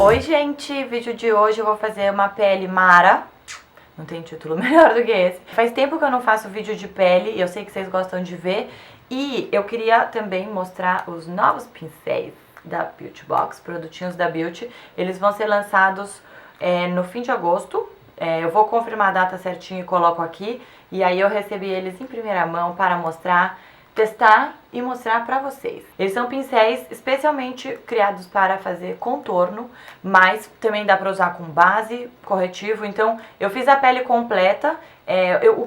Oi gente, vídeo de hoje eu vou fazer uma pele Mara. Não tem título melhor do que esse. Faz tempo que eu não faço vídeo de pele e eu sei que vocês gostam de ver. E eu queria também mostrar os novos pincéis da Beauty Box, produtinhos da Beauty. Eles vão ser lançados no fim de agosto. Eu vou confirmar a data certinho e coloco aqui. E aí eu recebi eles em primeira mão para mostrar, testar e mostrar pra vocês. Eles são pincéis especialmente criados para fazer contorno, mas também dá pra usar com base, corretivo. Então eu fiz a pele completa.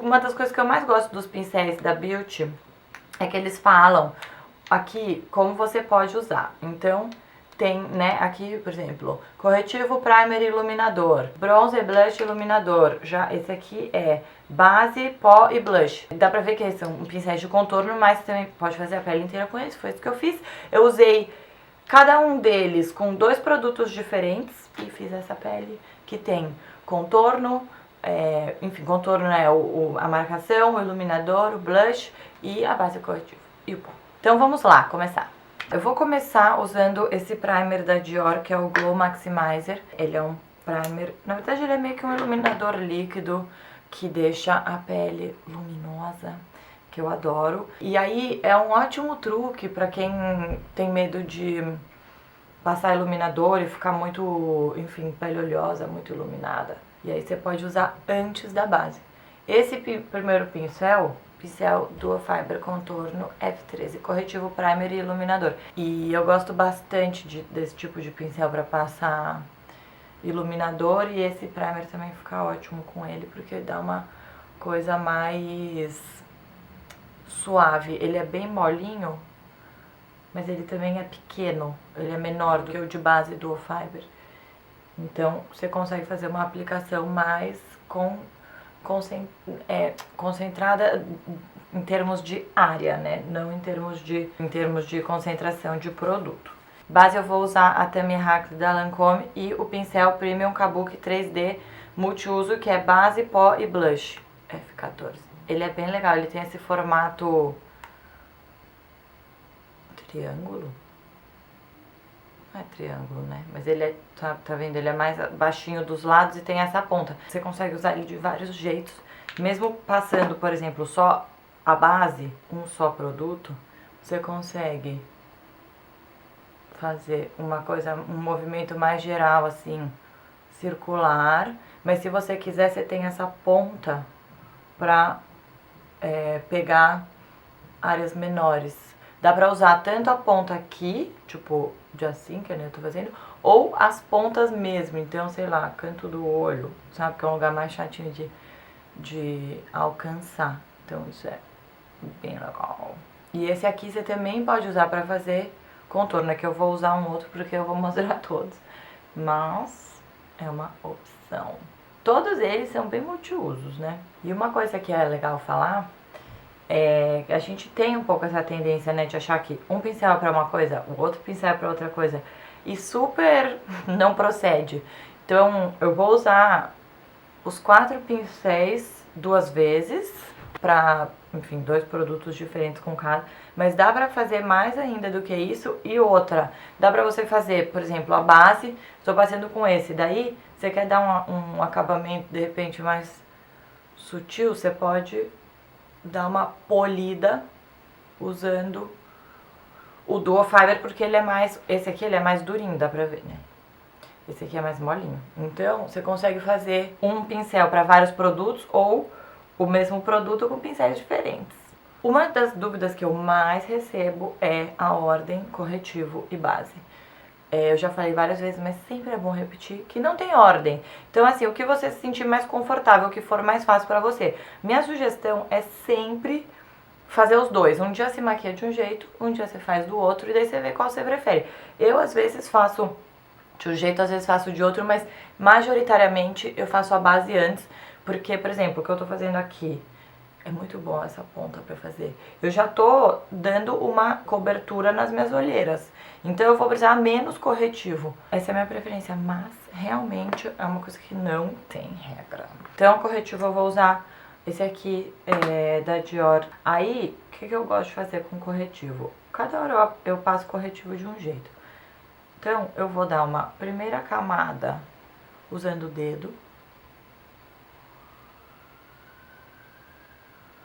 Uma das coisas que eu mais gosto dos pincéis da Beauty é que eles falam aqui como você pode usar. Então tem, né, aqui, por exemplo, corretivo, primer, iluminador, bronzer, blush, iluminador. Já esse aqui é base, pó e blush. Dá pra ver que eles são pincéis de contorno, mas também pode fazer a pele inteira com eles. Foi isso que eu fiz. Eu usei cada um deles com 2 produtos diferentes e fiz essa pele que tem contorno, enfim, contorno é a marcação, o iluminador, o blush e a base corretiva e o pó. Então vamos lá, começar. Eu vou começar usando esse primer da Dior, que é o Glow Maximizer. Ele é um primer, na verdade ele é meio que um iluminador líquido que deixa a pele luminosa, que eu adoro. E aí é um ótimo truque pra quem tem medo de passar iluminador e ficar muito, enfim, pele oleosa, muito iluminada. E aí você pode usar antes da base. Esse primeiro pincel Duo Fiber Contorno F13, corretivo, primer e iluminador. E eu gosto bastante desse tipo de pincel para passar iluminador, e esse primer também fica ótimo com ele, porque dá uma coisa mais suave. Ele é bem molinho, mas ele também é pequeno, ele é menor do que o de base Duo Fiber. Então você consegue fazer uma aplicação mais concentrada em termos de área, né? Não em termos de concentração de produto. Base eu vou usar a Tami Hack da Lancôme e o pincel Premium Kabuki 3D multiuso, que é base, pó e blush F14. Ele é bem legal, ele tem esse formato triângulo. Não é triângulo, né? Mas ele é, tá vendo? Ele é mais baixinho dos lados e tem essa ponta. Você consegue usar ele de vários jeitos. Mesmo passando, por exemplo, só a base, um só produto, você consegue fazer uma coisa, um movimento mais geral, assim, circular. Mas se você quiser, você tem essa ponta pra pegar áreas menores. Dá pra usar tanto a ponta aqui, tipo, de assim, que eu tô fazendo, ou as pontas mesmo. Então, sei lá, canto do olho, sabe? Que é um lugar mais chatinho de alcançar. Então, isso é bem legal. E esse aqui você também pode usar pra fazer contorno, é que eu vou usar um outro porque eu vou mostrar todos. Mas é uma opção. Todos eles são bem multiusos, né? E uma coisa que é legal falar a gente tem um pouco essa tendência, né, de achar que um pincel é pra uma coisa, o outro pincel é pra outra coisa, e super não procede. Então eu vou usar os 4 pincéis 2 vezes pra, enfim, 2 produtos diferentes com cada, mas dá pra fazer mais ainda do que isso. E outra, dá pra você fazer, por exemplo, a base, tô passando com esse, daí você quer dar um acabamento de repente mais sutil, você pode dar uma polida usando o Duo Fiber, porque ele é mais, esse aqui ele é mais durinho, dá pra ver, né? Esse aqui é mais molinho. Então você consegue fazer um pincel para vários produtos ou o mesmo produto com pincéis diferentes. Uma das dúvidas que eu mais recebo é a ordem corretivo e base. Eu já falei várias vezes, mas sempre é bom repetir que não tem ordem. Então, assim, o que você se sentir mais confortável, o que for mais fácil pra você. Minha sugestão é sempre fazer os dois. Um dia você maquia de um jeito, um dia você faz do outro, e daí você vê qual você prefere. Eu, às vezes, faço de um jeito, às vezes faço de outro, mas majoritariamente eu faço a base antes, porque, por exemplo, o que eu tô fazendo aqui é muito bom essa ponta pra fazer. Eu já tô dando uma cobertura nas minhas olheiras, então eu vou precisar menos corretivo. Essa é a minha preferência, mas realmente é uma coisa que não tem regra. Então, corretivo eu vou usar esse aqui da Dior. Aí, o que eu gosto de fazer com corretivo? Cada hora eu passo corretivo de um jeito. Então, eu vou dar uma primeira camada usando o dedo.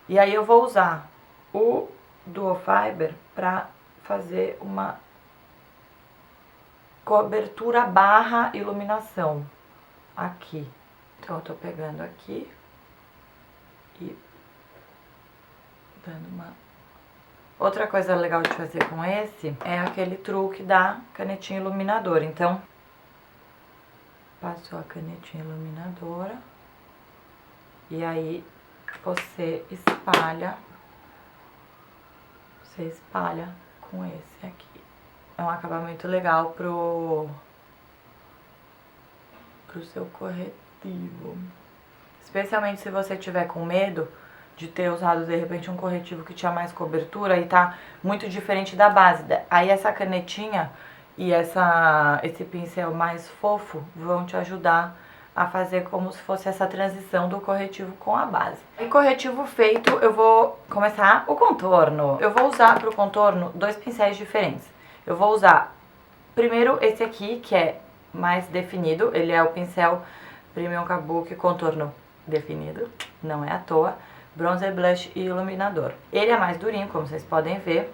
E aí eu vou usar o Duo Fiber pra fazer uma cobertura barra iluminação aqui. Então, eu tô pegando aqui e dando uma... Outra coisa legal de fazer com esse é aquele truque da canetinha iluminadora. Então, passou a canetinha iluminadora e aí você espalha com esse aqui. É um acabamento legal pro seu corretivo. Especialmente se você tiver com medo de ter usado de repente um corretivo que tinha mais cobertura e tá muito diferente da base. Aí essa canetinha e esse pincel mais fofo vão te ajudar a fazer como se fosse essa transição do corretivo com a base. E corretivo feito, eu vou começar o contorno. Eu vou usar para o contorno 2 pincéis diferentes. Eu vou usar primeiro esse aqui, que é mais definido. Ele é o pincel Premium Kabuki Contorno Definido, não é à toa. Bronzer, blush e iluminador. Ele é mais durinho, como vocês podem ver.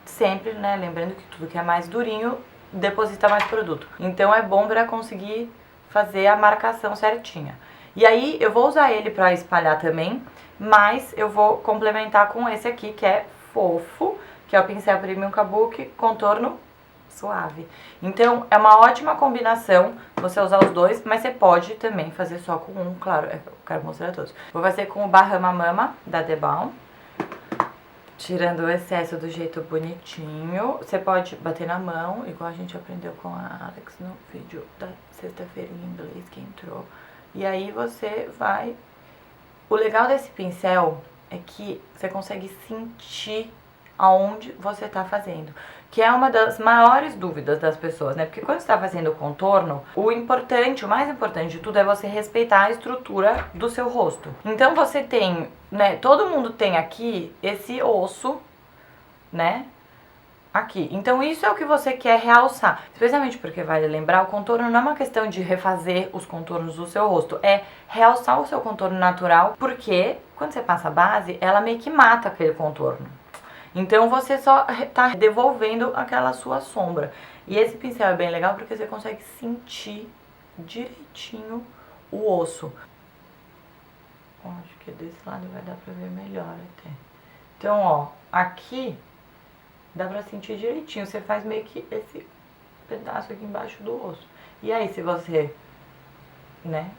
Sempre, né, lembrando que tudo que é mais durinho deposita mais produto. Então é bom para conseguir fazer a marcação certinha. E aí eu vou usar ele para espalhar também, mas eu vou complementar com esse aqui, que é fofo, que é o pincel Premium Kabuki Contorno Suave. Então é uma ótima combinação você usar os dois, mas você pode também fazer só com um, claro, eu quero mostrar a todos. Vou fazer com o Bahama Mama da The Balm, tirando o excesso do jeito bonitinho. Você pode bater na mão, igual a gente aprendeu com a Alex no vídeo da sexta-feira em inglês que entrou. E aí você vai... O legal desse pincel é que você consegue sentir aonde você tá fazendo, que é uma das maiores dúvidas das pessoas, né? Porque quando você tá fazendo o contorno, o mais importante de tudo é você respeitar a estrutura do seu rosto. Então você tem, né, todo mundo tem aqui esse osso, né, aqui. Então isso é o que você quer realçar, especialmente porque vale lembrar, o contorno não é uma questão de refazer os contornos do seu rosto, é realçar o seu contorno natural, porque quando você passa a base, ela meio que mata aquele contorno. Então você só tá devolvendo aquela sua sombra. E esse pincel é bem legal porque você consegue sentir direitinho o osso. Acho que desse lado vai dar pra ver melhor até. Então, ó, aqui dá pra sentir direitinho. Você faz meio que esse pedaço aqui embaixo do osso. E aí, se você, né,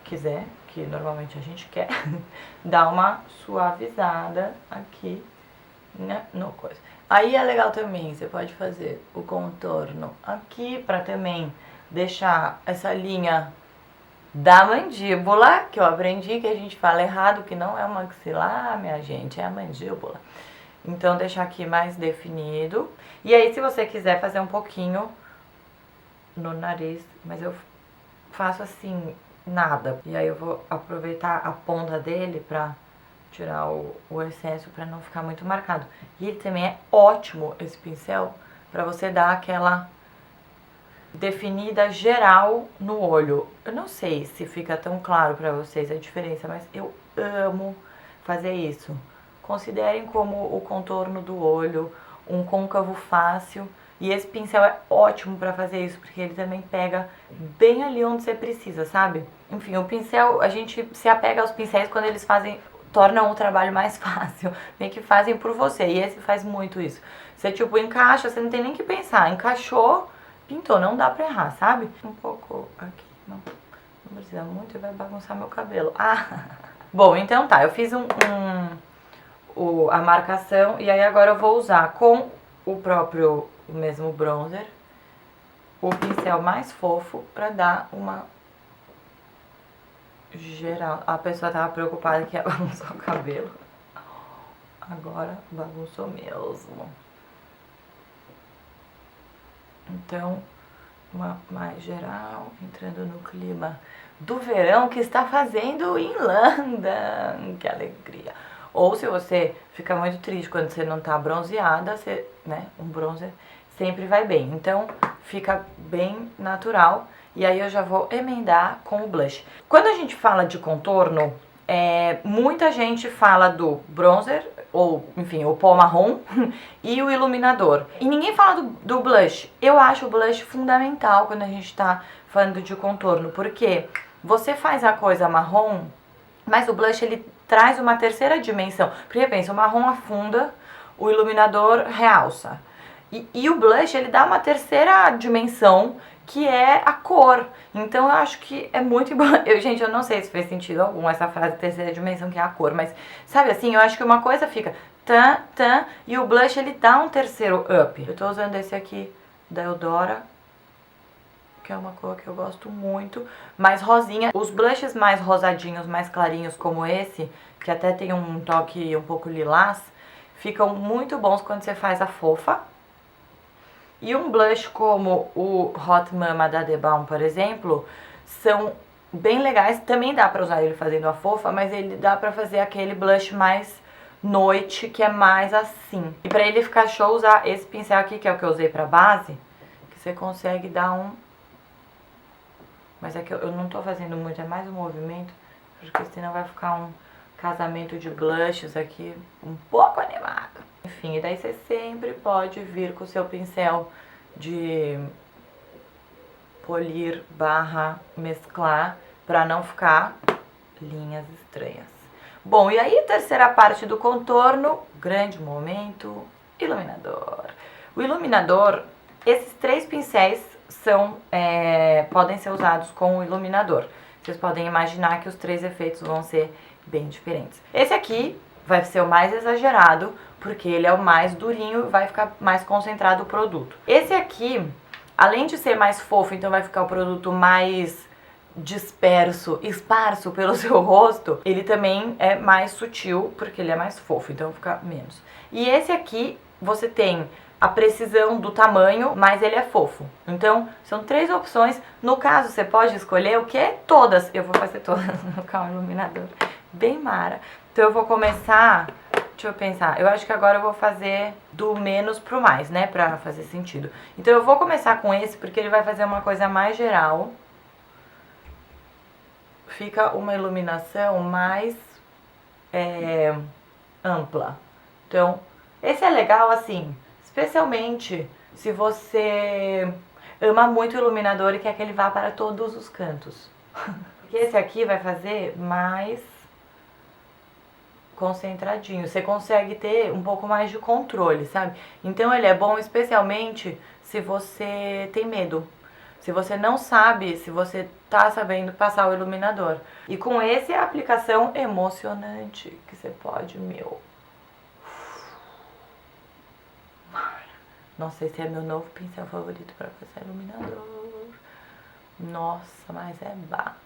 quiser, que normalmente a gente quer, dar uma suavizada aqui, né, no coisa. Aí é legal também, você pode fazer o contorno aqui pra também deixar essa linha da mandíbula, que eu aprendi que a gente fala errado, que não é o maxilar, minha gente, é a mandíbula. Então deixar aqui mais definido. E aí se você quiser fazer um pouquinho no nariz, mas eu faço assim, nada. E aí eu vou aproveitar a ponta dele pra tirar o excesso para não ficar muito marcado. E ele também é ótimo, esse pincel, para você dar aquela definida geral no olho. Eu não sei se fica tão claro para vocês a diferença, mas eu amo fazer isso. Considerem como o contorno do olho, um côncavo fácil. E esse pincel é ótimo para fazer isso, porque ele também pega bem ali onde você precisa, sabe? Enfim, o pincel, a gente se apega aos pincéis quando eles tornam o trabalho mais fácil, meio que fazem por você, e esse faz muito isso. Você, tipo, encaixa, você não tem nem que pensar, encaixou, pintou, não dá pra errar, sabe? Um pouco aqui, não precisa muito, vai bagunçar meu cabelo. Ah, bom, então tá, eu fiz a marcação, e aí agora eu vou usar com o mesmo bronzer, o pincel mais fofo pra dar uma geral. A pessoa tava preocupada que ia bagunçar o cabelo. Agora bagunçou mesmo. Então, uma mais geral, entrando no clima do verão que está fazendo em London. Que alegria. Ou se você fica muito triste quando você não tá bronzeada, você, né, um bronzer, sempre vai bem. Então, fica bem natural. E aí eu já vou emendar com o blush. Quando a gente fala de contorno, muita gente fala do bronzer, ou enfim, o pó marrom e o iluminador. E ninguém fala do blush. Eu acho o blush fundamental quando a gente tá falando de contorno, porque você faz a coisa marrom, mas o blush ele traz uma terceira dimensão. Porque pensa, o marrom afunda, o iluminador realça. E o blush ele dá uma terceira dimensão, que é a cor. Então eu acho que é muito bom. Gente, eu não sei se fez sentido algum essa frase terceira dimensão, que é a cor, mas sabe assim, eu acho que uma coisa fica tan, e o blush ele dá um terceiro up. Eu tô usando esse aqui da Eudora, que é uma cor que eu gosto muito, mais rosinha. Os blushes mais rosadinhos, mais clarinhos como esse, que até tem um toque um pouco lilás, ficam muito bons quando você faz a fofa. E um blush como o Hot Mama da The Balm, por exemplo, são bem legais. Também dá pra usar ele fazendo a fofa, mas ele dá pra fazer aquele blush mais noite, que é mais assim. E pra ele ficar show, usar esse pincel aqui, que é o que eu usei pra base, que você consegue dar um... Mas é que eu não tô fazendo muito, é mais um movimento, porque senão vai ficar um casamento de blushes aqui um pouco animado. Enfim, e daí você sempre pode vir com o seu pincel de polir barra mesclar pra não ficar linhas estranhas. Bom, e aí a terceira parte do contorno, grande momento, iluminador. O iluminador, esses três pincéis podem ser usados com o iluminador. Vocês podem imaginar que os três efeitos vão ser bem diferentes. Esse aqui vai ser o mais exagerado, porque ele é o mais durinho e vai ficar mais concentrado o produto. Esse aqui, além de ser mais fofo, então vai ficar o produto mais esparso pelo seu rosto, ele também é mais sutil, porque ele é mais fofo, então fica menos. E esse aqui, você tem a precisão do tamanho, mas ele é fofo. Então, são três opções. No caso, você pode escolher o que? Todas. Eu vou fazer todas no colocar um iluminador bem mara. Então, eu vou começar... Deixa eu pensar. Eu acho que agora eu vou fazer do menos pro mais, né? Pra fazer sentido. Então, eu vou começar com esse, porque ele vai fazer uma coisa mais geral. Fica uma iluminação mais ampla. Então, esse é legal, assim... Especialmente se você ama muito o iluminador e quer que ele vá para todos os cantos. Porque esse aqui vai fazer mais concentradinho. Você consegue ter um pouco mais de controle, sabe? Então ele é bom especialmente se você tem medo. Se você não sabe, se você tá sabendo passar o iluminador. E com esse é a aplicação emocionante que você pode, Nossa, esse é meu novo pincel favorito para fazer iluminador. Nossa, mas é bafo.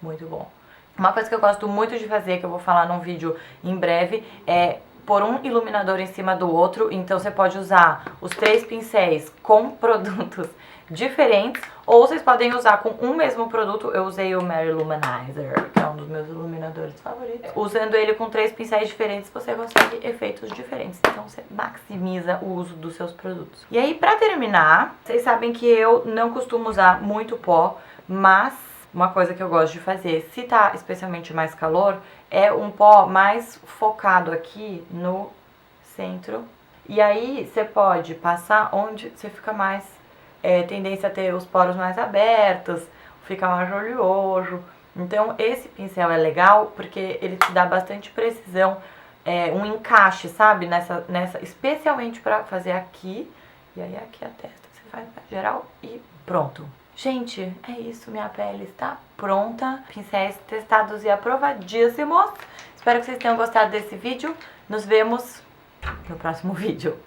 Muito bom. Uma coisa que eu gosto muito de fazer, que eu vou falar num vídeo em breve, é pôr um iluminador em cima do outro. Então você pode usar os três pincéis com produtos diferentes, ou vocês podem usar com um mesmo produto. Eu usei o Mary Luminizer, que é um dos meus iluminadores favoritos. Usando ele com três pincéis diferentes, você consegue efeitos diferentes. Então você maximiza o uso dos seus produtos. E aí, pra terminar, vocês sabem que eu não costumo usar muito pó, mas uma coisa que eu gosto de fazer, se tá especialmente mais calor, é um pó mais focado aqui no centro. E aí você pode passar onde você fica mais tendência a ter os poros mais abertos, fica mais oleoso. Então esse pincel é legal porque ele te dá bastante precisão, um encaixe, sabe? Nessa, especialmente pra fazer aqui, e aí aqui a testa, você faz pra geral e pronto. Gente, é isso, minha pele está pronta, pincéis testados e aprovadíssimos. Espero que vocês tenham gostado desse vídeo. Nos vemos no próximo vídeo.